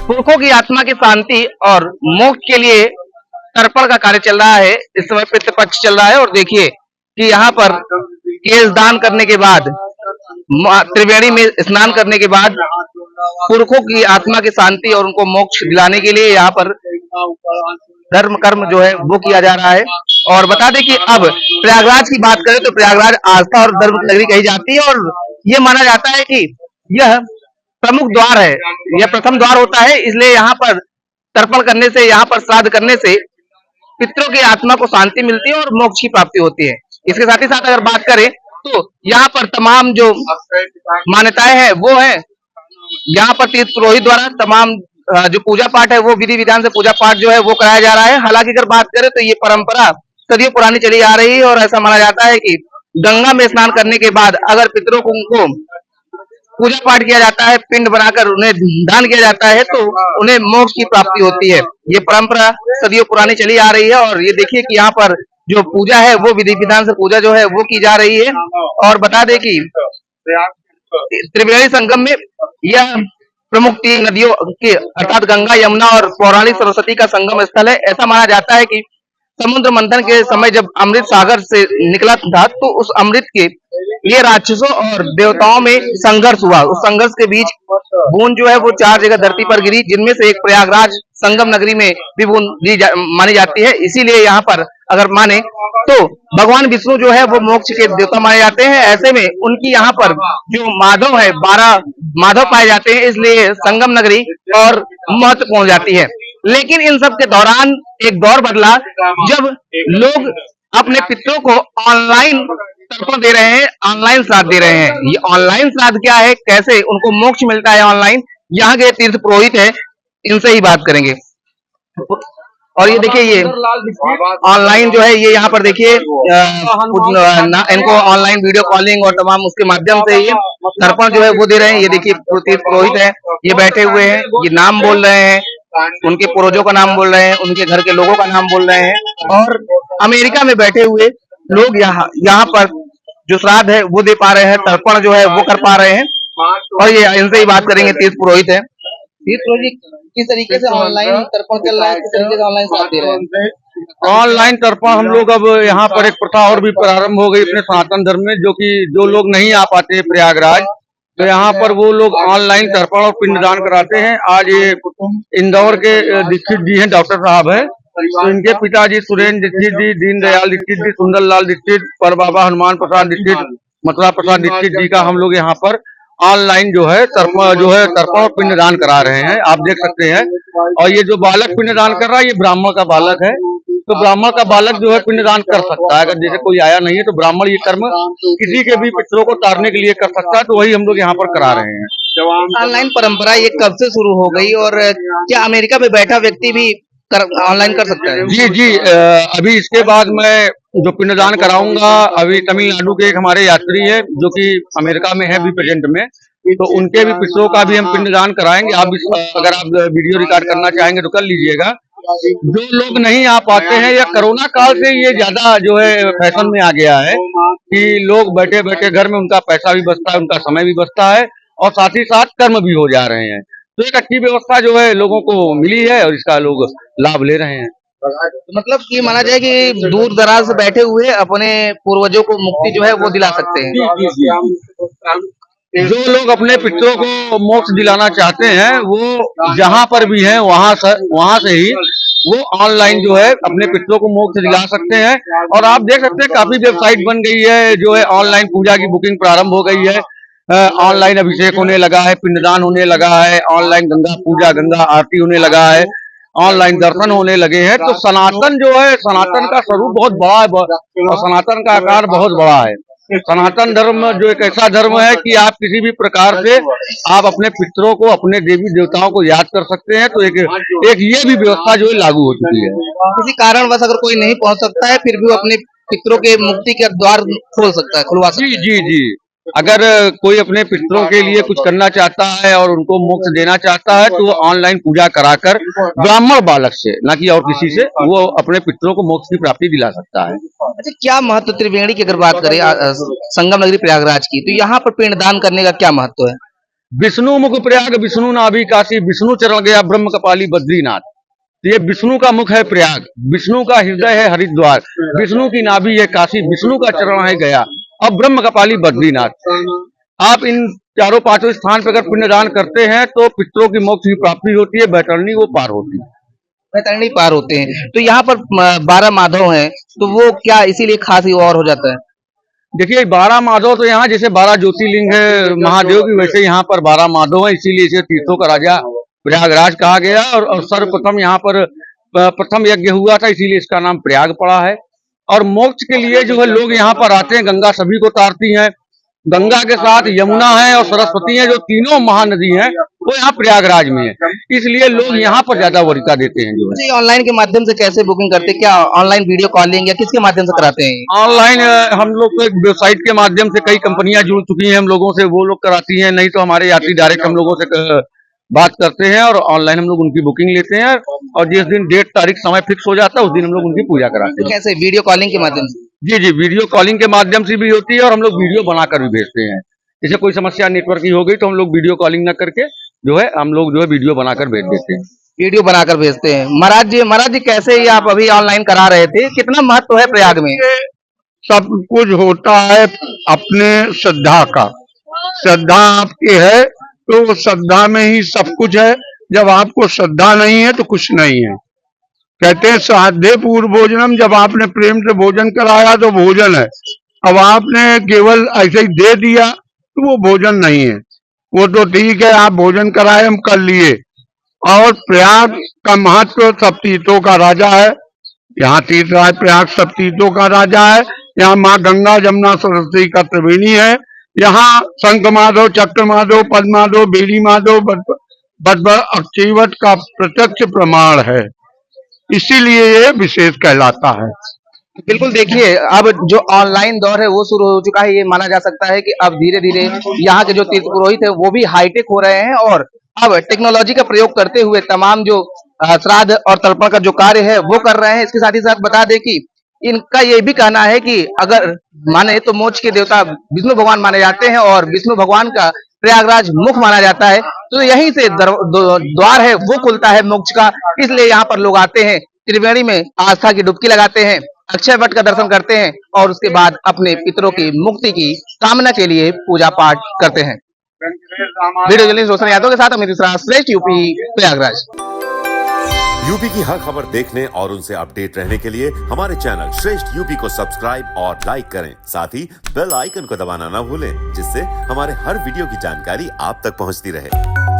पुरखों की आत्मा की शांति और मोक्ष के लिए तर्पण का कार्य चल रहा है। इस समय पितृपक्ष चल रहा है और देखिए कि यहाँ पर केश दान करने के बाद त्रिवेणी में स्नान करने के बाद पुरखों की आत्मा की शांति और उनको मोक्ष दिलाने के लिए यहाँ पर धर्म कर्म जो है वो किया जा रहा है। और बता दें कि अब प्रयागराज की बात करें तो प्रयागराज आस्था और धर्म की नगरी कही जाती है और ये माना जाता है कि यह प्रमुख द्वार है, यह प्रथम द्वार होता है। इसलिए यहाँ पर तर्पण करने से, यहाँ पर श्राद्ध करने से पितरों की आत्मा को शांति मिलती है और मोक्ष की प्राप्ति होती है। इसके साथ ही साथ अगर बात करें तो यहाँ पर तमाम जो मान्यताएं हैं वो है, यहाँ पर तीर्थ पुरोहित द्वारा तमाम जो पूजा पाठ है वो विधि विधान से पूजा पाठ जो है वो कराया जा रहा है। हालांकि अगर बात करें तो ये परंपरा सदियों पुरानी चली आ रही है और ऐसा माना जाता है कि गंगा में स्नान करने के बाद अगर पितरों को उनको पूजा पाठ किया जाता है, पिंड बनाकर उन्हें दान किया जाता है तो उन्हें मोक्ष की प्राप्ति होती है। ये परंपरा सदियों पुरानी चली आ रही है और ये देखिए कि यहाँ पर जो पूजा है वो विधि विधान से पूजा जो है वो की जा रही है। और बता दें कि त्रिवेणी संगम में यह प्रमुख तीन नदियों के अर्थात गंगा, यमुना और पौराणिक सरस्वती का संगम स्थल है। ऐसा माना जाता है कि समुद्र मंथन के समय जब अमृत सागर से निकला था तो उस अमृत के लिए राक्षसों और देवताओं में संघर्ष हुआ। उस संघर्ष के बीच बूंद जो है वो 4 जगह धरती पर गिरी, जिनमें से एक प्रयागराज संगम नगरी में भी बूंद मानी जाती है। इसीलिए यहाँ पर अगर माने तो भगवान विष्णु जो है वो मोक्ष के देवता माने जाते हैं। ऐसे में उनकी यहाँ पर जो माधव है 12 माधव पाए जाते हैं, इसलिए संगम नगरी और महत्वपूर्ण जाती है। लेकिन इन सब के दौरान एक दौर बदला जब लोग अपने पितरों को ऑनलाइन तर्पण दे रहे हैं, ऑनलाइन श्राद्ध दे रहे हैं। ये ऑनलाइन श्राद्ध क्या है, कैसे उनको मोक्ष मिलता है ऑनलाइन, यहाँ के तीर्थ पुरोहित है, इनसे ही बात करेंगे। और ये देखिए ये ऑनलाइन जो है ये यहाँ पर देखिए इनको ऑनलाइन वीडियो कॉलिंग और तमाम उसके माध्यम से ये तर्पण जो है वो दे रहे हैं। ये देखिए तीर्थ पुरोहित है, ये बैठे हुए हैं, ये नाम बोल रहे हैं, उनके पूर्वजों का नाम बोल रहे हैं, उनके घर के लोगों का नाम बोल रहे हैं। और अमेरिका में बैठे हुए लोग यहाँ पर जो श्राद्ध है वो दे पा रहे हैं, तर्पण जो है वो कर पा रहे हैं। और ये इनसे ही बात करेंगे, तीर्थ पुरोहित है। तीर्थ पुरोहित किस तरीके से ऑनलाइन तर्पण चल रहा है, किस तरीके से ऑनलाइन श्राद्ध दे रहे हैं? ऑनलाइन तर्पण हम लोग अब यहाँ पर एक प्रथा और भी प्रारंभ हो गई अपने सनातन धर्म में, जो कि जो लोग नहीं आ पाते प्रयागराज तो यहाँ पर वो लोग ऑनलाइन तर्पण और पिंडदान कराते हैं। आज ये इंदौर के दीक्षित जी हैं, डॉक्टर साहब है, तो इनके पिताजी सुरेंद्र दीक्षित जी, दीनदयाल दीक्षित जी, सुंदरलाल दीक्षित, पर बाबा हनुमान प्रसाद दीक्षित, मथुरा प्रसाद दीक्षित जी का हम लोग यहाँ पर ऑनलाइन जो है तर्पण और पिंडदान करा रहे हैं, आप देख सकते हैं। और ये जो बालक पिंडदान कर रहा है ये ब्राह्मण का बालक है, तो ब्राह्मण का बालक जो है पिंडदान कर सकता है। अगर जैसे कोई आया नहीं है तो ब्राह्मण ये कर्म किसी के भी पितरों को तारने के लिए कर सकता है, तो वही हम लोग यहाँ पर करा रहे हैं। ऑनलाइन परंपरा ये कब से शुरू हो गई और क्या अमेरिका में बैठा व्यक्ति भी ऑनलाइन कर सकता है? जी जी, अभी इसके बाद मैं जो पिंडदान कराऊंगा, अभी तमिलनाडु के एक हमारे यात्री है जो कि अमेरिका में है भी प्रेजेंट में, तो उनके भी पितरों का भी हम पिंडदान कराएंगे। आप अगर आप वीडियो रिकॉर्ड करना चाहेंगे तो कर लीजिएगा। जो लोग नहीं आ पाते हैं, या कोरोना काल से ये ज्यादा जो है फैशन में आ गया है कि लोग बैठे बैठे घर में उनका पैसा भी बचता है, उनका समय भी बचता है और साथ ही साथ कर्म भी हो जा रहे हैं। तो एक अच्छी व्यवस्था जो है लोगों को मिली है और इसका लोग लाभ ले रहे हैं। मतलब ये माना जाए कि दूर दराज से बैठे हुए अपने पूर्वजों को मुक्ति जो है वो दिला सकते हैं। जो लोग अपने पितरों को मोक्ष दिलाना चाहते हैं वो जहाँ पर भी हैं वहाँ से ही वो ऑनलाइन जो है अपने पितरों को मोक्ष दिला सकते हैं। और आप देख सकते हैं काफी वेबसाइट बन गई है, जो है ऑनलाइन पूजा की बुकिंग प्रारंभ हो गई है, ऑनलाइन अभिषेक होने लगा है, पिंडदान होने लगा है, ऑनलाइन गंगा पूजा, गंगा आरती होने लगा है, ऑनलाइन दर्शन होने लगे हैं। तो सनातन जो है, सनातन का स्वरूप बहुत बड़ा है और सनातन का आकार बहुत बड़ा है। सनातन धर्म जो एक ऐसा धर्म है कि आप किसी भी प्रकार से आप अपने पितरों को, अपने देवी देवताओं को याद कर सकते हैं। तो एक ये भी व्यवस्था जो है लागू हो चुकी है। किसी कारणवश अगर कोई नहीं पहुंच सकता है फिर भी अपने पितरों के मुक्ति के द्वार खोल सकता है, खुलवा सकता है। जी जी जी, अगर कोई अपने पितरों के लिए कुछ करना चाहता है और उनको मोक्ष देना चाहता है तो वो ऑनलाइन पूजा कराकर ब्राह्मण बालक से, न कि और किसी से, वो अपने पितरों को मोक्ष की प्राप्ति दिला सकता है। अच्छा, क्या महत्व त्रिवेणी की अगर बात करें संगम नगरी प्रयागराज की, तो यहाँ पर पिंडदान करने का क्या महत्व है? विष्णु मुख प्रयाग, विष्णु नाभि काशी, विष्णु चरण गया ब्रह्म कपाली बद्रीनाथ। तो ये विष्णु का मुख है प्रयाग, विष्णु का हृदय है हरिद्वार, विष्णु की नाभि है काशी, विष्णु का चरण है गया और ब्रह्म कपाली बद्रीनाथ। आप इन चारों पांचों स्थान पर अगर पुण्यदान करते हैं तो पितरों की मोक्ष की प्राप्ति होती है, बैतरणी वो पार होती है। बैतरणी पार होते हैं। तो यहाँ पर 12 माधव हैं, तो वो क्या इसीलिए खास ही और हो जाता है? देखिए 12 माधव तो यहाँ जैसे 12 ज्योतिर्लिंग है महादेव की, वैसे यहाँ पर 12 माधव है, इसीलिए इसे तीर्थों का राजा प्रयागराज कहा गया। और सर्वप्रथम यहाँ पर प्रथम यज्ञ हुआ था, इसीलिए इसका नाम प्रयाग पड़ा है। और मोक्ष के लिए जो है लोग यहाँ पर आते हैं, गंगा सभी को तारती है। गंगा के साथ यमुना है और सरस्वती है, जो तीनों महानदी हैं वो यहाँ प्रयागराज में है, इसलिए लोग यहाँ पर ज्यादा वरीयता देते हैं। जो है ऑनलाइन के माध्यम से कैसे बुकिंग करते हैं? क्या ऑनलाइन वीडियो कॉलिंग या किसके माध्यम से कराते हैं? ऑनलाइन हम लोग एक वेबसाइट के माध्यम से कई कंपनियां जुड़ चुकी हैं हम लोगों से, वो लोग कराती हैं, नहीं तो हमारे यात्री डायरेक्ट हम लोगों से बात करते हैं और ऑनलाइन हम लोग उनकी बुकिंग लेते हैं। और जिस दिन डेट तारीख समय फिक्स हो जाता है उस दिन हम लोग उनकी पूजा कराते हैं। कैसे? वीडियो कॉलिंग के माध्यम से? जी, वीडियो कॉलिंग के माध्यम से भी होती है और हम लोग वीडियो बनाकर भी भेजते हैं। जैसे कोई समस्या नेटवर्क की हो गई तो हम लोग वीडियो कॉलिंग न करके जो है हम लोग जो है वीडियो बनाकर भेज देते हैं। वीडियो बनाकर भेजते हैं। महाराज जी कैसे ही आप अभी ऑनलाइन करा रहे थे, कितना महत्व है प्रयाग में? सब कुछ होता है अपने श्रद्धा का। श्रद्धा आपकी है तो श्रद्धा में ही सब कुछ है। जब आपको श्रद्धा नहीं है तो कुछ नहीं है। कहते हैं श्राद्धे पूर्व भोजनम, जब आपने प्रेम से भोजन कराया तो भोजन है। अब आपने केवल ऐसे ही दे दिया तो वो भोजन नहीं है। वो तो ठीक है, आप भोजन कराए, हम कर लिए। और प्रयाग का महत्व सब तीर्थों का राजा है। यहाँ तीर्थराज प्रयाग सब तीर्थों का राजा है। यहाँ माँ गंगा जमुना सरस्वती का त्रिवेणी है। यहाँ शंख माधव, चक्र माधव, पद माधव, बेड़ी माधव, बदबर अक्षीवट का प्रत्यक्ष प्रमाण है, इसीलिए ये विशेष कहलाता है। बिल्कुल, देखिए अब जो ऑनलाइन दौर है वो शुरू हो चुका है। ये माना जा सकता है कि अब धीरे धीरे यहाँ के जो तीर्थ पुरोहित है वो भी हाईटेक हो रहे हैं और अब टेक्नोलॉजी का प्रयोग करते हुए तमाम जो श्राद्ध और तर्पण का जो कार्य है वो कर रहे हैं। इसके साथ ही साथ बता दें कि इनका ये भी कहना है कि अगर माने तो मोक्ष के देवता विष्णु भगवान माने जाते हैं और विष्णु भगवान का प्रयागराज मुख माना जाता है, तो यहीं से द्वार है वो खुलता है मोक्ष का। इसलिए यहाँ पर लोग आते हैं, त्रिवेणी में आस्था की डुबकी लगाते हैं, अक्षय वट का दर्शन करते हैं और उसके बाद अपने पितरों की मुक्ति की कामना के लिए पूजा पाठ करते हैं। वीडियो जर्नलिस्ट रोशन यादव के साथ अमित मिश्रा, श्रेष्ठ यूपी, प्रयागराज। यूपी की हर खबर देखने और उनसे अपडेट रहने के लिए हमारे चैनल श्रेष्ठ यूपी को सब्सक्राइब और लाइक करें। साथ ही बेल आइकन को दबाना न भूलें, जिससे हमारे हर वीडियो की जानकारी आप तक पहुंचती रहे।